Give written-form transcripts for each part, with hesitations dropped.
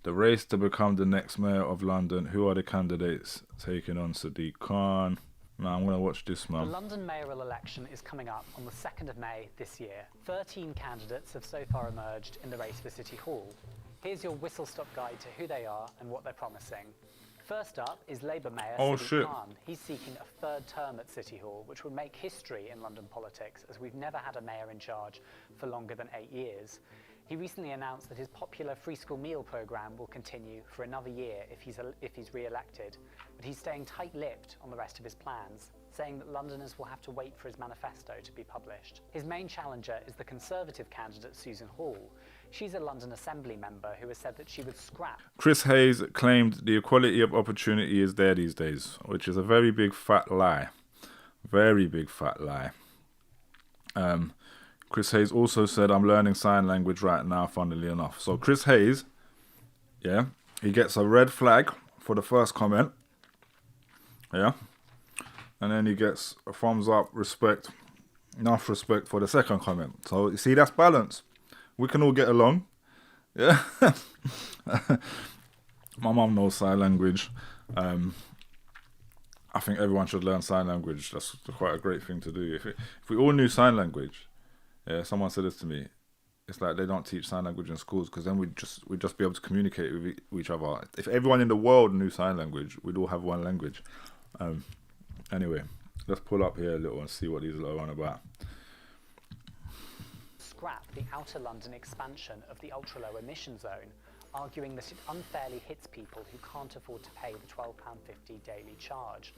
The race to become the next mayor of London. Who are the candidates taking on Sadiq Khan? Man, I'm going to watch this, man. The London mayoral election is coming up on the 2nd of May this year. 13 candidates have so far emerged in the race for City Hall. Here's your whistle-stop guide to who they are and what they're promising. First up is Labour Mayor Sadiq Khan. He's seeking a third term at City Hall, which would make history in London politics, as we've never had a mayor in charge for longer than 8 years. He recently announced that his popular free school meal programme will continue for another year if he's re-elected, but he's staying tight-lipped on the rest of his plans, saying that Londoners will have to wait for his manifesto to be published. His main challenger is the Conservative candidate Susan Hall. She's a London Assembly member who has said that she would scrap. Chris Hayes claimed the equality of opportunity is there these days, which is a very big fat lie. Very big fat lie. Chris Hayes also said, I'm learning sign language right now, funnily enough. So Chris Hayes, yeah, he gets a red flag for the first comment. Yeah. And then he gets a thumbs up, respect, enough respect for the second comment. So you see, that's balance. We can all get along. Yeah. My mum knows sign language. I think everyone should learn sign language. That's quite a great thing to do. If we all knew sign language, yeah, someone said this to me. It's like they don't teach sign language in schools because then we'd just be able to communicate with each other. If everyone in the world knew sign language, we'd all have one language. Anyway, let's pull up here a little and see what these are on about. Scrap the outer London expansion of the ultra-low emission zone, arguing that it unfairly hits people who can't afford to pay the £12.50 daily charge.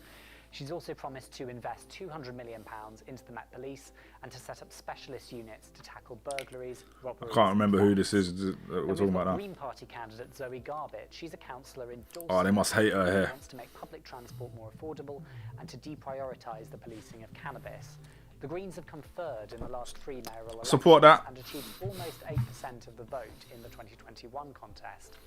She's also promised to invest £200 million into the Met Police and to set up specialist units to tackle burglaries, robberies. I can't remember who this is that we're talking about now. Green Party candidate Zoe Garbett. She's a councillor in Dorset. Oh, they must hate her here. She wants to make public transport more affordable and to deprioritise the policing of cannabis. The Greens have come third in the last 3 mayoral elections. Support that. And achieved almost 8% of the vote in the 2021 contest.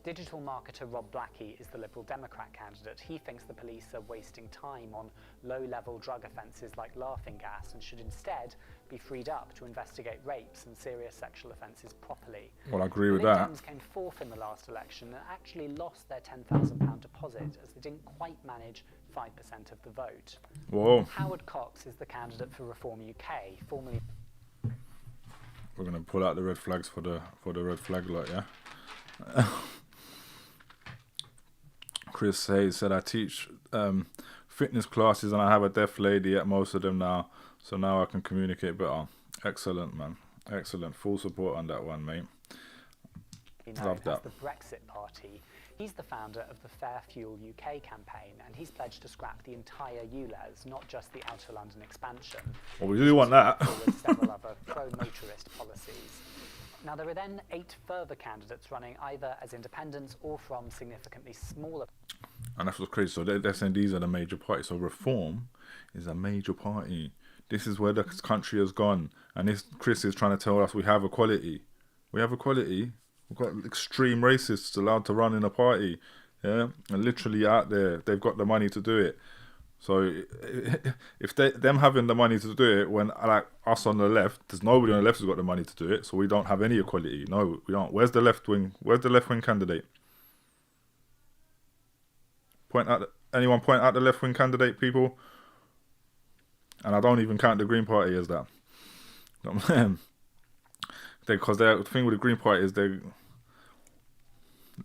Digital marketer Rob Blackie is the Liberal Democrat candidate. He thinks the police are wasting time on low-level drug offences like laughing gas and should instead be freed up to investigate rapes and serious sexual offences properly. Well, I agree with the that. Dems came fourth in the last election and actually lost their £10,000 deposit as they didn't quite manage 5% of the vote. Whoa. Howard Cox is the candidate for Reform UK, formerly... We're going to pull out the red flags for the red flag lot, yeah? Chris Hayes said, I teach fitness classes and I have a deaf lady at most of them now, so now I can communicate better. Excellent, man. Excellent. Full support on that one, mate. Love that. The Brexit Party. He's the founder of the Fair Fuel UK campaign, and he's pledged to scrap the entire ULEZ, not just the Outer London expansion. Well, we do want that. With several other pro-motorist policies. Now, there are then 8 further candidates running either as independents or from significantly smaller... And that's what's crazy. So they're saying these are the major parties. So Reform is a major party. This is where the country has gone. And this Chris is trying to tell us we have equality. We have equality. We've got extreme racists allowed to run in a party. Yeah, and literally out there, they've got the money to do it. So if them having the money to do it, when like us on the left, there's nobody on the left who's got the money to do it. So we don't have any equality. No, we don't. Where's the left wing? Where's the left wing candidate? Anyone point out the left wing candidate, people? And I don't even count the Green Party as that. Because the thing with the Green Party is they're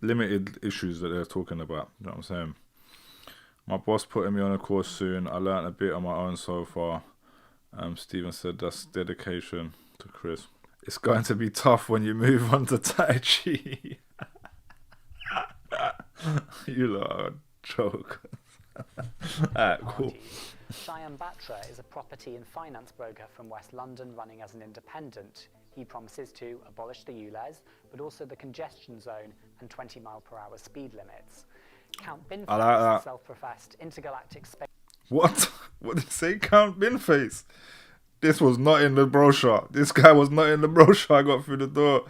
limited issues that they're talking about. You know what I'm saying? My boss putting me on a course soon. I learnt a bit on my own so far. Stephen said that's dedication to Chris. It's going to be tough when you move on to Tai Chi. You lot are a joke. Alright, cool. Cheyenne Batra is a property and finance broker from West London running as an independent. He promises to abolish the ULEZ, but also the congestion zone and 20-mile-per-hour speed limits. Count Binface, like self-professed intergalactic space... What? What did it say? Count Binface? This was not in the brochure. This guy was not in the brochure I got through the door.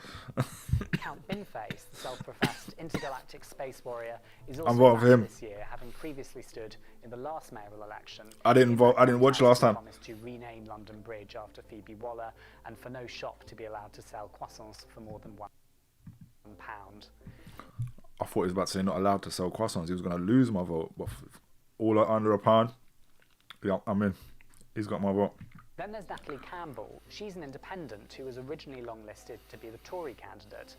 Count Binface, the self-professed intergalactic space warrior, is also involved him this year, having previously stood in the last mayoral election. I didn't vote. I didn't watch last time. Promised to rename London Bridge after Phoebe Waller, and for no shop to be allowed to sell croissants for more than £1. thought he was about to say not allowed to sell croissants. He was going to lose my vote. But all under £1, yeah, I'm in. He's got my vote. Then there's Natalie Campbell. She's an independent who was originally longlisted to be the Tory candidate.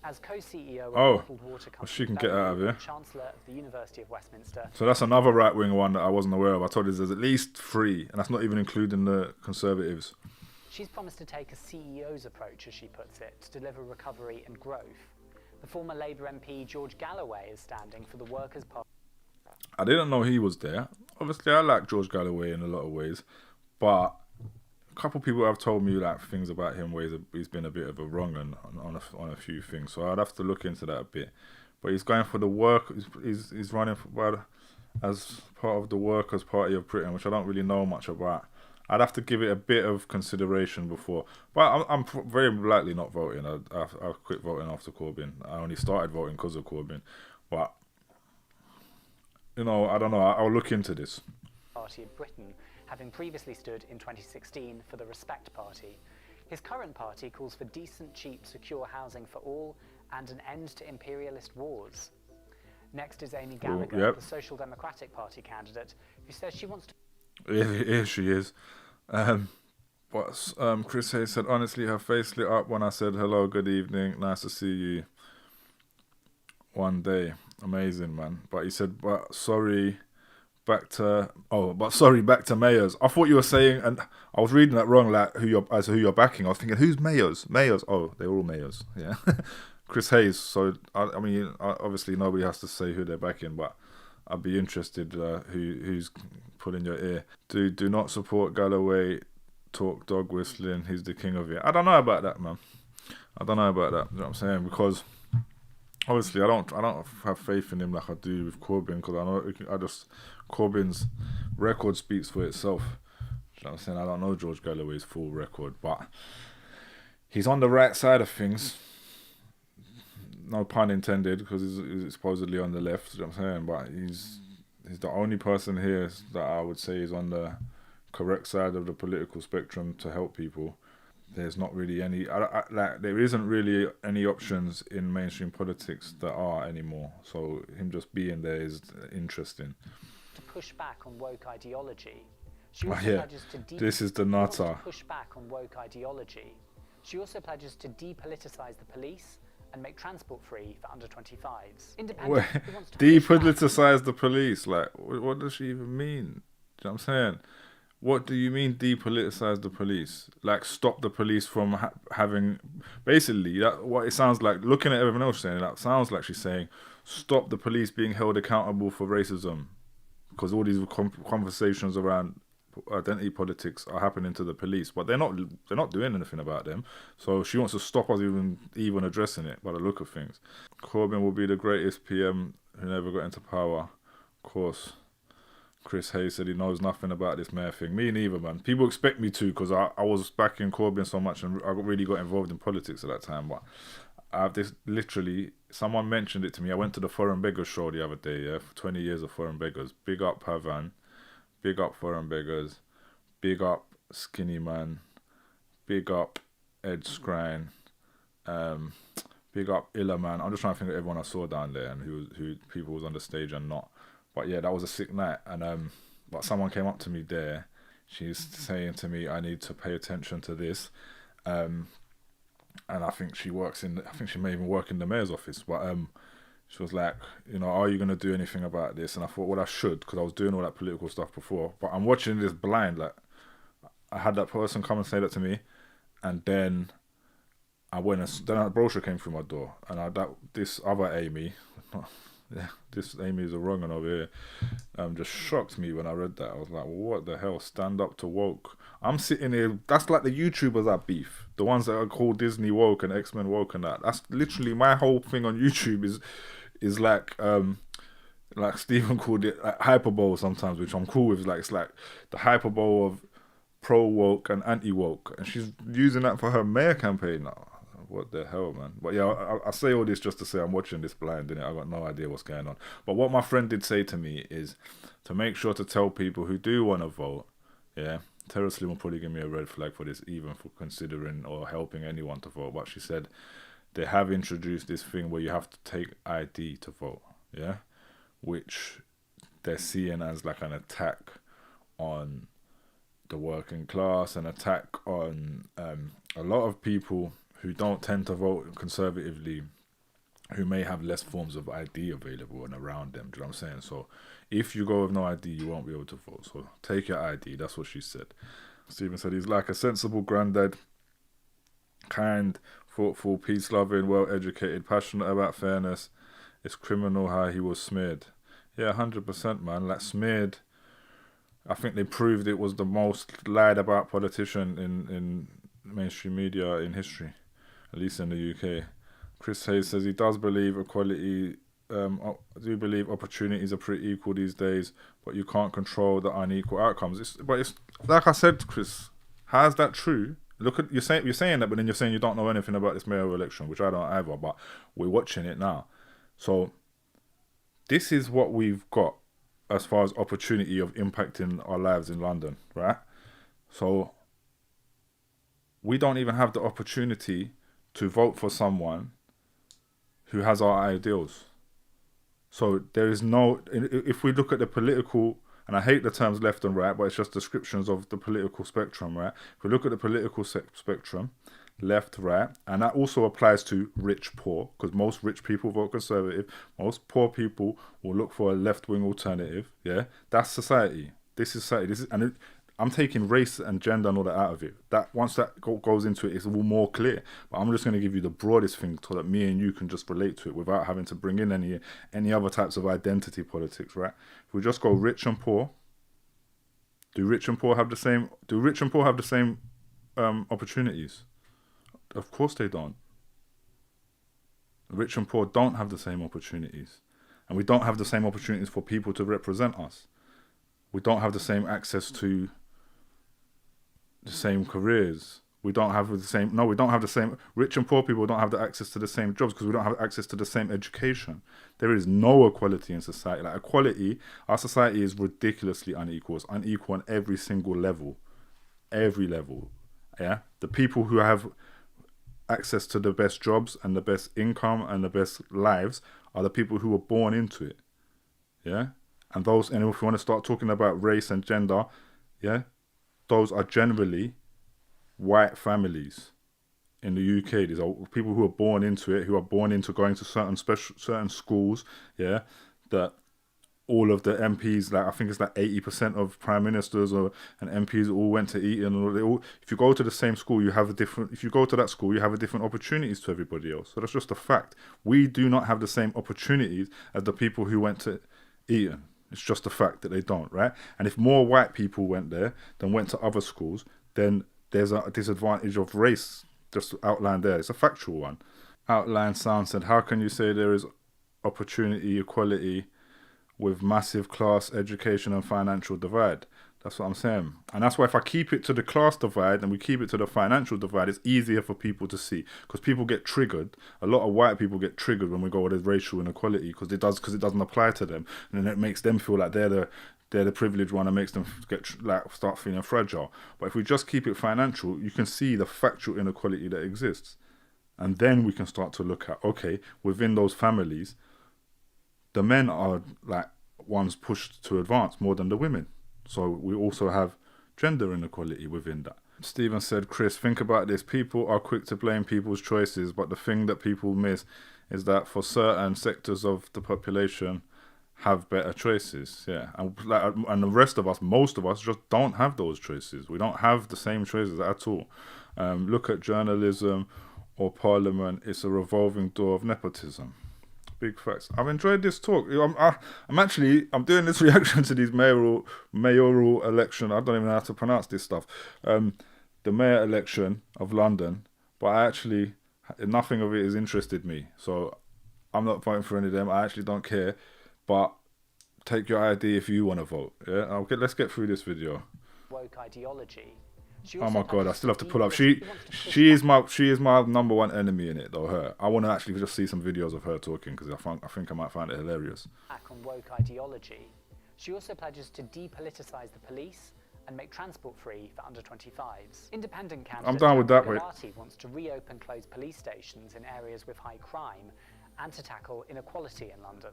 As co-CEO of bottled water company, she can get out of here. Chancellor of the University of Westminster. So that's another right-wing one that I wasn't aware of. I told you there's at least 3, and that's not even including the Conservatives. She's promised to take a CEO's approach, as she puts it, to deliver recovery and growth. The former Labour MP George Galloway is standing for the Workers' Party. I didn't know he was there. Obviously, I like George Galloway in a lot of ways, but a couple of people have told me like things about him where he's been a bit of a wrong on a few things. So I'd have to look into that a bit. But he's going for the work. He's running as part of the Workers' Party of Britain, which I don't really know much about. I'd have to give it a bit of consideration before. But I'm very likely not voting. I'll quit voting after Corbyn. I only started voting because of Corbyn. But, you know, I don't know. I'll look into this. Party of Britain, having previously stood in 2016 for the Respect Party. His current party calls for decent, cheap, secure housing for all and an end to imperialist wars. Next is Amy Gallagher, the Social Democratic Party candidate, who says she wants to... Here she is. Chris Hayes said, honestly, her face lit up when I said, hello, good evening, nice to see you one day. Amazing, man. But he said, sorry, back to mayors. I thought you were saying, and I was reading that wrong, like who you're backing. I was thinking, who's mayors? Mayors. Oh, they're all mayors. Yeah. Chris Hayes. So I mean, obviously nobody has to say who they're backing, but I'd be interested who's pulling your ear. Do not support Galloway. Talk dog whistling. He's the king of it. I don't know about that, man. I don't know about that. You know what I'm saying? Because obviously I don't have faith in him like I do with Corbyn, because Corbyn's record speaks for itself. You know what I'm saying? I don't know George Galloway's full record, but he's on the right side of things. No pun intended, because he's supposedly on the left. You know what I'm saying? But he's the only person here that I would say is on the correct side of the political spectrum to help people. There's not really any, there isn't really any options in mainstream politics that are anymore. So him just being there is interesting. To push back on woke ideology. She also pledges to this is the nutter. Push back on woke ideology. She also pledges to depoliticise the police and make transport free for under 25s. Depoliticise the police? Like, what does she even mean? Do you know what I'm saying? What do you mean depoliticise the police? Like, stop the police from having... Basically, what it sounds like, looking at everyone else saying, that sounds like she's saying, stop the police being held accountable for racism. Because all these conversations around identity politics are happening to the police, but they're not doing anything about them. So she wants to stop us even addressing it by the look of things. Corbyn will be the greatest PM who never got into power. Of course. Chris Hayes said he knows nothing about this mayor thing. Me neither, man. People expect me to, because I was backing Corbyn so much and I really got involved in politics at that time. But literally, someone mentioned it to me. I went to the Foreign Beggars show the other day, for 20 years of Foreign Beggars. Big up Pavan. Big up Foreign Beggars. Big up Skinny Man. Big up Ed Skrine. Big up Illa Man. I'm just trying to think of everyone I saw down there and who people was on the stage and not. But yeah, that was a sick night. And but someone came up to me there. She's saying to me, I need to pay attention to this. And I think she may even work in the mayor's office. But she was like, you know, are you going to do anything about this? And I thought, well, I should, because I was doing all that political stuff before. But I'm watching this blind. Like, I had that person come and say that to me, and then I went and then a brochure came through my door, and this other Amy, this Amy is a wrong one over here, just shocked me when I read that. I was like, well, what the hell? Stand up to woke. I'm sitting here. That's like the YouTubers that beef, the ones that are called Disney woke and X-Men woke and that. That's literally my whole thing on YouTube is like Stephen called it like hyperbole sometimes, which I'm cool with. Like, it's like the hyperbole of pro woke and anti woke, and she's using that for her mayor campaign now. What the hell, man? But yeah, I say all this just to say I'm watching this blind, innit? I got no idea what's going on. But what my friend did say to me is to make sure to tell people who do want to vote, yeah. Tara Slim will probably give me a red flag for this, even for considering or helping anyone to vote. But she said they have introduced this thing where you have to take ID to vote, yeah, which they're seeing as like an attack on the working class, an attack on a lot of people who don't tend to vote conservatively, who may have less forms of ID available and around them. Do you know what I'm saying? So if you go with no ID, you won't be able to vote. So take your ID. That's what she said. Stephen said he's like a sensible granddad, kind, thoughtful, peace-loving, well-educated, passionate about fairness. It's criminal how he was smeared. Yeah, 100%, man. Like, smeared. I think they proved it was the most lied about politician in mainstream media in history, at least in the UK. Chris Hayes says he does believe equality. I do believe opportunities are pretty equal these days, but you can't control the unequal outcomes. But it's like I said, Chris. How's that true? Look at you're saying that, but then you're saying you don't know anything about this mayoral election, which I don't either. But we're watching it now, so this is what we've got as far as opportunity of impacting our lives in London, right? So we don't even have the opportunity to vote for someone who has our ideals. So there is no, if we look at the political, and I hate the terms left and right, but it's just descriptions of the political spectrum, right? If we look at the political spectrum, left, right, and that also applies to rich, poor, because most rich people vote conservative, most poor people will look for a left-wing alternative, yeah? That's society. This is society. I'm taking race and gender and all that out of it. That once that goes into it, it's all more clear. But I'm just going to give you the broadest thing so that me and you can just relate to it without having to bring in any other types of identity politics, right? If we just go rich and poor, do rich and poor have the same? Do rich and poor have the same opportunities? Of course they don't. Rich and poor don't have the same opportunities, and we don't have the same opportunities for people to represent us. We don't have the same access to the same careers. We don't have the same. No, we don't have the same. Rich and poor people don't have the access to the same jobs because we don't have access to the same education. There is no equality in society. Like equality, our society is ridiculously unequal. It's unequal on every single level, every level. Yeah, the people who have access to the best jobs and the best income and the best lives are the people who were born into it. Yeah, and if you want to start talking about race and gender, yeah, those are generally white families in the UK. These are people who are born into it, who are born into going to certain schools. Yeah, that all of the MPs, like I think it's like 80% of prime ministers and MPs all went to Eton. If you go to the same school, you have a different. If you go to that school, you have a different opportunities to everybody else. So that's just a fact. We do not have the same opportunities as the people who went to Eton. It's just a fact that they don't, right? And if more white people went there than went to other schools, then there's a disadvantage of race just outlined there. It's a factual one. Outline Sound said, how can you say there is opportunity equality with massive class, education and financial divide? That's what I'm saying. And that's why if I keep it to the class divide and we keep it to the financial divide, it's easier for people to see. Because people get triggered. A lot of white people get triggered when we go with racial inequality because it doesn't apply to them. And then it makes them feel like they're the privileged one and makes them start feeling fragile. But if we just keep it financial, you can see the factual inequality that exists. And then we can start to look at, okay, within those families, the men are like ones pushed to advance more than the women. So we also have gender inequality within that. Stephen said, Chris, think about this. People are quick to blame people's choices, but the thing that people miss is that for certain sectors of the population have better choices. Yeah. And the rest of us, most of us, just don't have those choices. We don't have the same choices at all. Look at journalism or parliament. It's a revolving door of nepotism. Big facts. I've enjoyed this talk. I'm doing this reaction to these mayoral election. I don't even know how to pronounce this stuff. The mayor election of London, but nothing of it has interested me. So I'm not voting for any of them. I actually don't care. But take your ID if you want to vote. Yeah. Let's get through this video. Woke ideology. Oh my god, I still have to pull up. She is my number one enemy in it though. Her. I want to actually just see some videos of her talking because I think I might find it hilarious. On woke ideology. She also pledges to depoliticize the police and make transport free for under 25s. Independent candidate I'm down with that, mate. Inequality wants to reopen closed police stations in areas with high crime and to tackle inequality in London.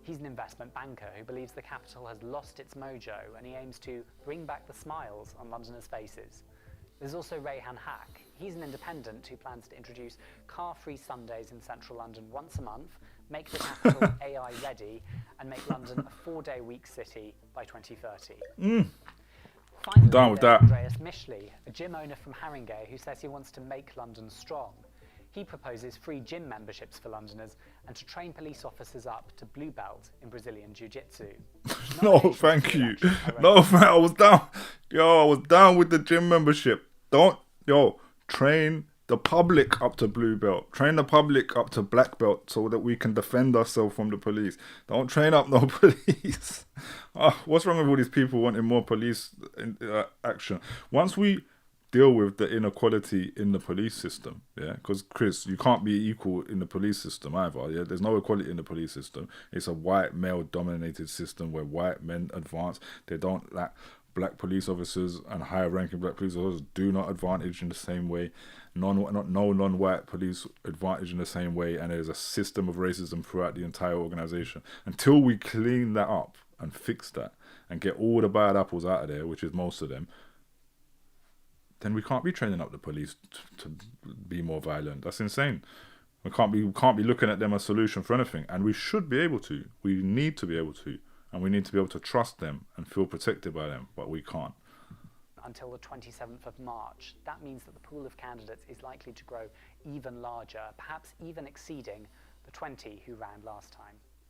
He's an investment banker who believes the capital has lost its mojo, and he aims to bring back the smiles on Londoners' faces. There's also Rayhan Hack. He's an independent who plans to introduce car-free Sundays in central London once a month, make the capital AI ready, and make London a 4-day-week city by 2030. Finally, Down with there's that. Andreas Mishley, a gym owner from Haringey who says he wants to make London strong. He proposes free gym memberships for Londoners and to train police officers up to blue belt in Brazilian Jiu-Jitsu. No, thank you. No, man, I was down. Yo, I was down with the gym membership. Train the public up to blue belt. Train the public up to black belt so that we can defend ourselves from the police. Don't train up no police. What's wrong with all these people wanting more police action? Once we deal with the inequality in the police system, yeah, because Chris, you can't be equal in the police system either. Yeah, there's no equality in the police system. It's a white male-dominated system where white men advance. They don't like black police officers, and higher-ranking black police officers do not advantage in the same way. No non-white police advantage in the same way, and there's a system of racism throughout the entire organisation. Until we clean that up and fix that and get all the bad apples out of there, which is most of them, then we can't be training up the police to be more violent. That's insane. We can't be looking at them as a solution for anything, and we should be able to. We need to be able to, and we need to be able to trust them and feel protected by them, but we can't. Until the 27th of March. That means that the pool of candidates is likely to grow even larger, perhaps even exceeding the 20 who ran last time.